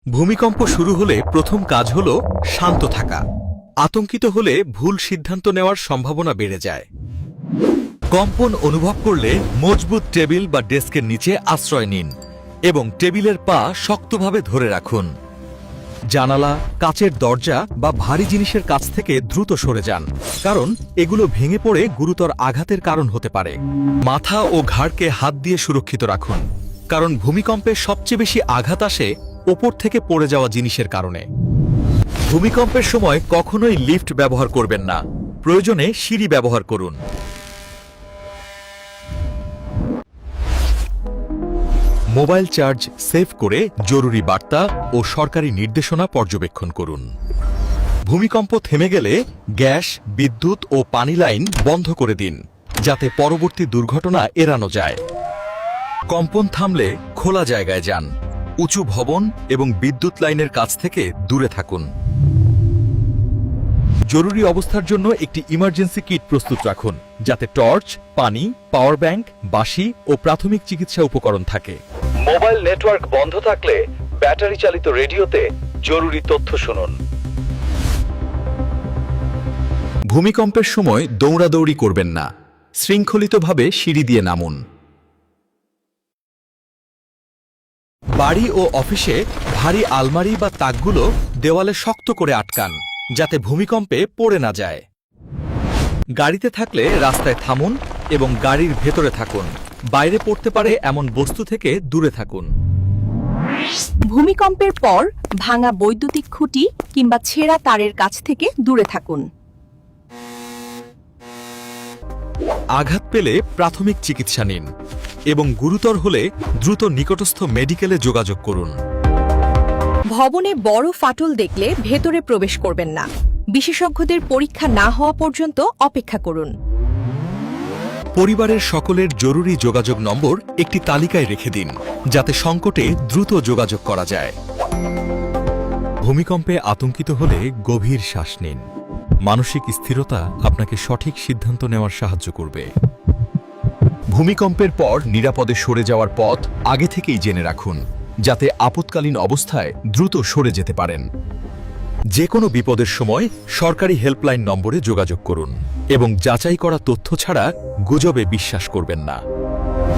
ভূমিকম্প শুরু হলে প্রথম কাজ হল শান্ত থাকা। আতঙ্কিত হলে ভুল সিদ্ধান্ত নেওয়ার সম্ভাবনা বেড়ে যায়। কম্পন অনুভব করলে মজবুত টেবিল বা ডেস্কের নিচে আশ্রয় নিন এবং টেবিলের পা শক্তভাবে ধরে রাখুন। জানালা, কাচের দরজা বা ভারী জিনিসের কাছ থেকে দ্রুত সরে যান, কারণ এগুলো ভেঙে পড়ে গুরুতর আঘাতের কারণ হতে পারে। মাথা ও ঘাড়কে হাত দিয়ে সুরক্ষিত রাখুন, কারণ ভূমিকম্পে সবচেয়ে বেশি আঘাত আসে ওপর থেকে পড়ে যাওয়া জিনিসের কারণে। ভূমিকম্পের সময় কখনোই লিফট ব্যবহার করবেন না, প্রয়োজনে সিঁড়ি ব্যবহার করুন। মোবাইল চার্জ সেভ করে জরুরি বার্তা ও সরকারি নির্দেশনা পর্যবেক্ষণ করুন। ভূমিকম্প থেমে গেলে গ্যাস, বিদ্যুৎ ও পানি লাইন বন্ধ করে দিন, যাতে পরবর্তী দুর্ঘটনা এড়ানো যায়। কম্পন থামলে খোলা জায়গায় যান, উঁচু ভবন এবং বিদ্যুৎ লাইনের কাছ থেকে দূরে থাকুন। জরুরি অবস্থার জন্য একটি ইমার্জেন্সি কিট প্রস্তুত রাখুন, যাতে টর্চ, পানি, পাওয়ার ব্যাংক, বাঁশি ও প্রাথমিক চিকিৎসা উপকরণ থাকে। মোবাইল নেটওয়ার্ক বন্ধ থাকলে ব্যাটারি চালিত রেডিওতে জরুরি তথ্য শুনুন। ভূমিকম্পের সময় দৌড়াদৌড়ি করবেন না, শৃঙ্খলিতভাবে সিঁড়ি দিয়ে নামুন। বাড়ি ও অফিসে ভারী আলমারি বা তাকগুলো দেওয়ালে শক্ত করে আটকান, যাতে ভূমিকম্পে পড়ে না যায়। গাড়িতে থাকলে রাস্তায় থামুন এবং গাড়ির ভেতরে থাকুন। বাইরে পড়তে পারে এমন বস্তু থেকে দূরে থাকুন। ভূমিকম্পের পর ভাঙা বৈদ্যুতিক খুঁটি কিংবা ছেঁড়া তারের কাছ থেকে দূরে থাকুন। আঘাত পেলে প্রাথমিক চিকিৎসা নিন এবং গুরুতর হলে দ্রুত নিকটস্থ মেডিকেলে যোগাযোগ করুন। ভবনে বড় ফাটল দেখলে ভেতরে প্রবেশ করবেন না। বিশেষজ্ঞদের পরীক্ষা না হওয়া পর্যন্ত অপেক্ষা করুন। পরিবারের সকলের জরুরি যোগাযোগ নম্বর একটি তালিকায় রেখে দিন, যাতে সংকটে দ্রুত যোগাযোগ করা যায়। ভূমিকম্পে আতঙ্কিত হলে গভীর শ্বাস নিন। মানসিক স্থিরতা আপনাকে সঠিক সিদ্ধান্ত নেওয়ার সাহায্য করবে। ভূমিকম্পের পর নিরাপদে সরে যাওয়ার পথ আগে থেকেই জেনে রাখুন, যাতে আপৎকালীন অবস্থায় দ্রুত সরে যেতে পারেন। যে কোনো বিপদের সময় সরকারি হেল্পলাইন নম্বরে যোগাযোগ করুন এবং যাচাই করা তথ্য ছাড়া গুজবে বিশ্বাস করবেন না।